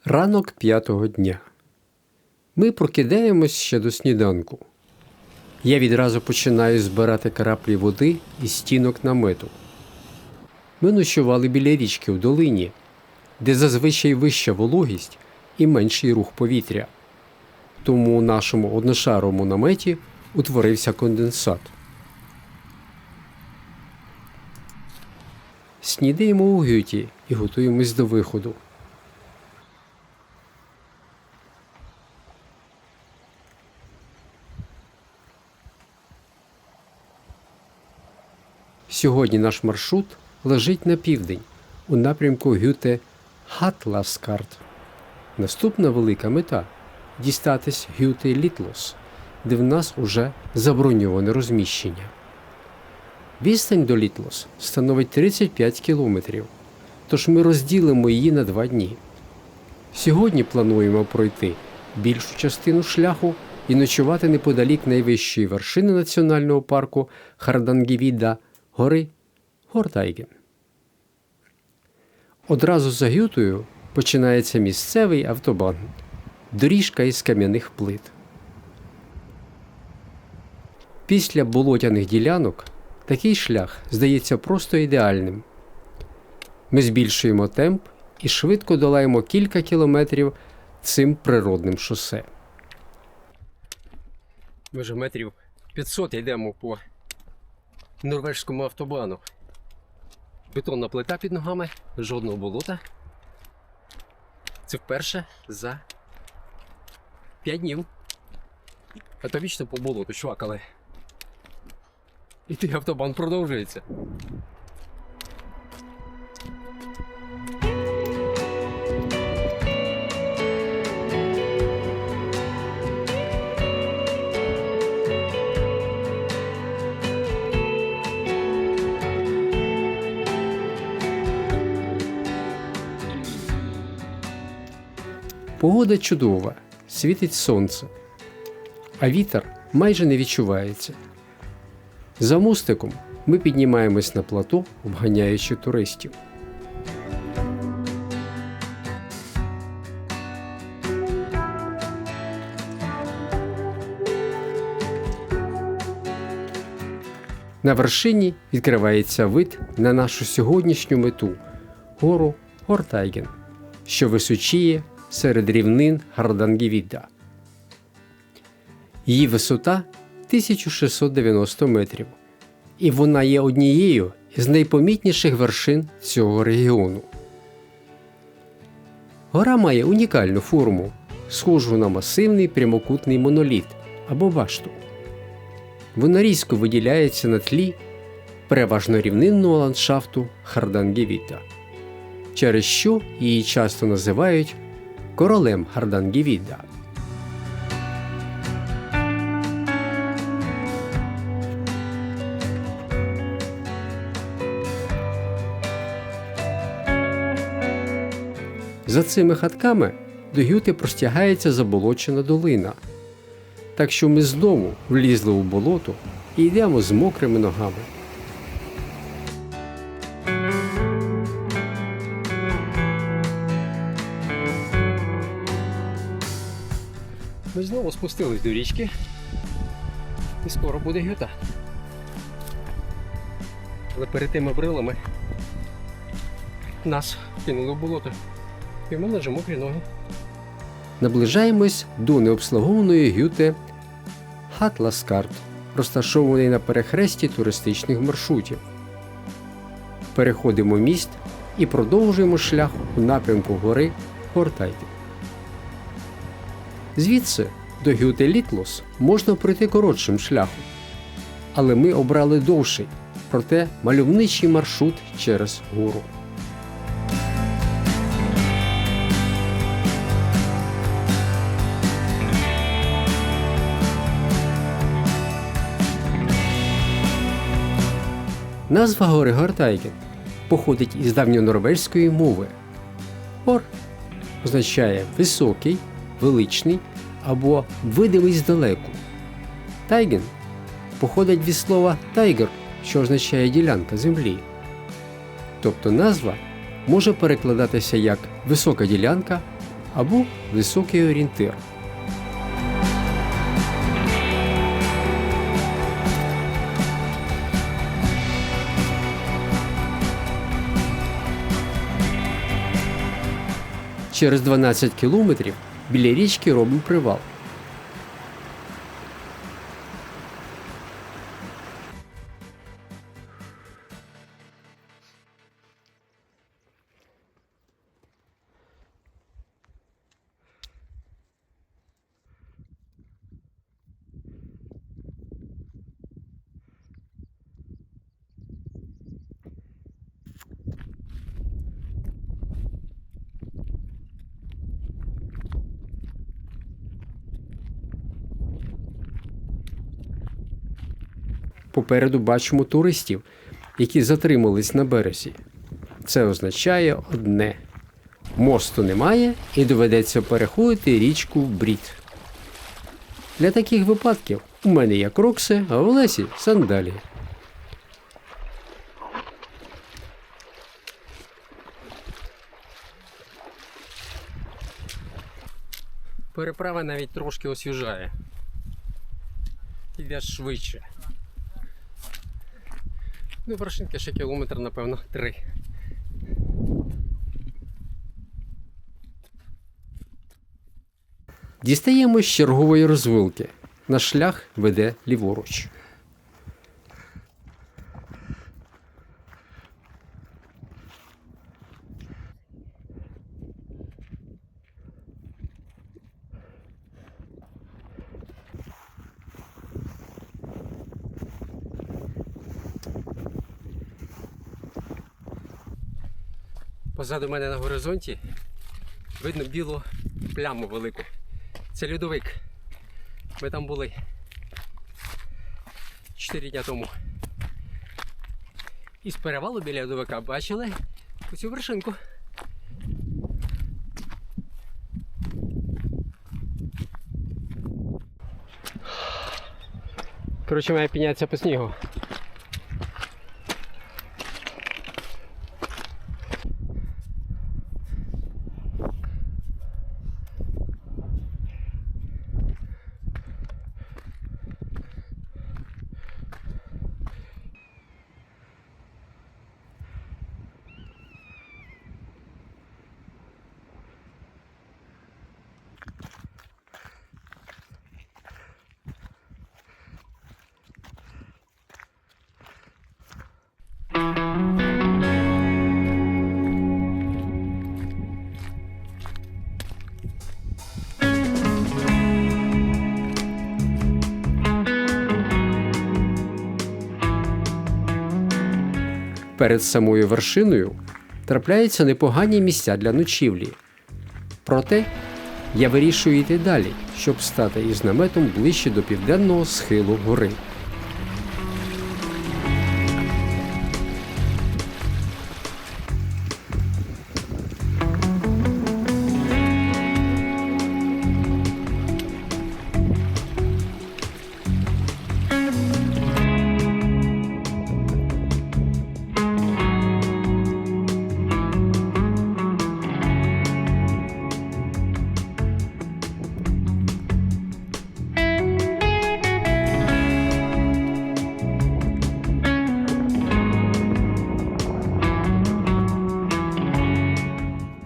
Ранок 5-го дня. Ми прокидаємось ще до сніданку. Я відразу починаю збирати краплі води із стінок намету. Ми ночували біля річки в долині, де зазвичай вища вологість і менший рух повітря. Тому у нашому одношаровому наметі утворився конденсат. Снідаємо у гюті і готуємось до виходу. Сьогодні наш маршрут лежить на південь, у напрямку Гюте Хатласкарт. Наступна велика мета – дістатись Гюте Літлос, де в нас уже заброньоване розміщення. Відстань до Літлос становить 35 кілометрів, тож ми розділимо її на 2 дні. Сьогодні плануємо пройти більшу частину шляху і ночувати неподалік найвищої вершини національного парку Хардангівіда – гори Гортайген. Одразу за Гютою починається місцевий автобан – доріжка із кам'яних плит. Після болотяних ділянок такий шлях здається просто ідеальним. Ми збільшуємо темп і швидко долаємо кілька кілометрів цим природним шосе. Ми вже метрів 500 йдемо по норвежському автобану. Бетонна плита під ногами, жодного болота. Це вперше за 5 днів. А то вічно по болоту, чувак, але і той автобан продовжується. Погода чудова, світить сонце, а вітер майже не відчувається. За мостиком ми піднімаємось на плато, обганяючи туристів. На вершині відкривається вид на нашу сьогоднішню мету – гору Гортайген, що височіє серед рівнин Хардангівіда. Її висота – 1690 метрів, і вона є однією із найпомітніших вершин цього регіону. Гора має унікальну форму, схожу на масивний прямокутний моноліт або башту. Вона різко виділяється на тлі переважно рівнинного ландшафту Хардангівіда, через що її часто називають королем Хардангівіда. За цими хатками до Гюти простягається заболочена долина, так що ми знову влізли у болото і йдемо з мокрими ногами. Ми знову спустились до річки, і скоро буде Гюта. Але перед тими брилами нас кинули в болото, і в мене вже мокрі ноги. Наближаємось до необслуговуваної Гюте Хатласкарт, розташованої на перехресті туристичних маршрутів. Переходимо міст і продовжуємо шлях у напрямку гори Гортайген. Звідси до Гюте Літлос можна пройти коротшим шляхом, але ми обрали довший, проте мальовничий маршрут через гору. Назва гори Гортайген походить із давньонорвезької мови. Гор означає високий, величний або видимий здалеку. Тайген походить від слова «тайгер», що означає «ділянка землі». Тобто назва може перекладатися як «висока ділянка» або високий орієнтир. Через 12 кілометрів біля річки робимо привал. Попереду бачимо туристів, які затримались на березі. Це означає одне – мосту немає і доведеться переходити річку в брід. Для таких випадків у мене є крокси, а у Лесі – сандалії. Переправа навіть трошки освіжає. Йдеш швидше. До вершинки ще кілометр, напевно, 3. Дістаємо з чергової розвилки. Наш шлях веде ліворуч. Позаду мене на горизонті видно білу пляму велику. Це льодовик. Ми там були 4 дня тому. І з перевалу біля льодовика бачили оцю вершинку. Коротше, має піднятися по снігу. Перед самою вершиною трапляються непогані місця для ночівлі. Проте я вирішую йти далі, щоб стати із наметом ближче до південного схилу гори.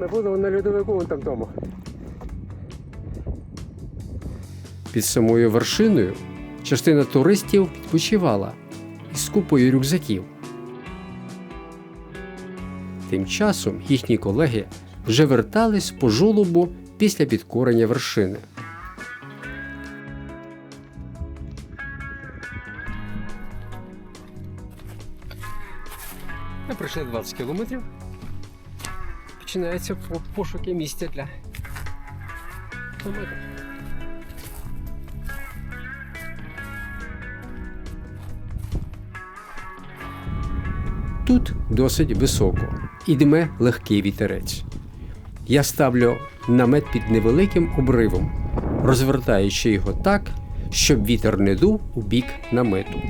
Ми будемо на льодовику вон там тому. Під самою вершиною частина туристів відпочивала із купою рюкзаків. Тим часом їхні колеги вже вертались по жолобу після підкорення вершини. Ми пройшли 20 кілометрів. Починаються пошуки місця для намету. Тут досить високо і дме легкий вітерець. Я ставлю намет під невеликим обривом, розвертаючи його так, щоб вітер не дув у бік намету.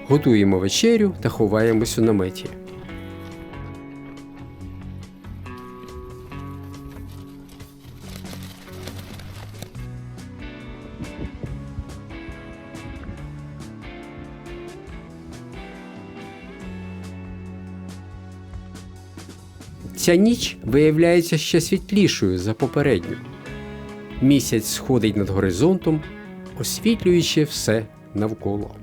Готуємо вечерю та ховаємось у наметі. Ця ніч виявляється ще світлішою за попередню. Місяць сходить над горизонтом, освітлюючи все навколо.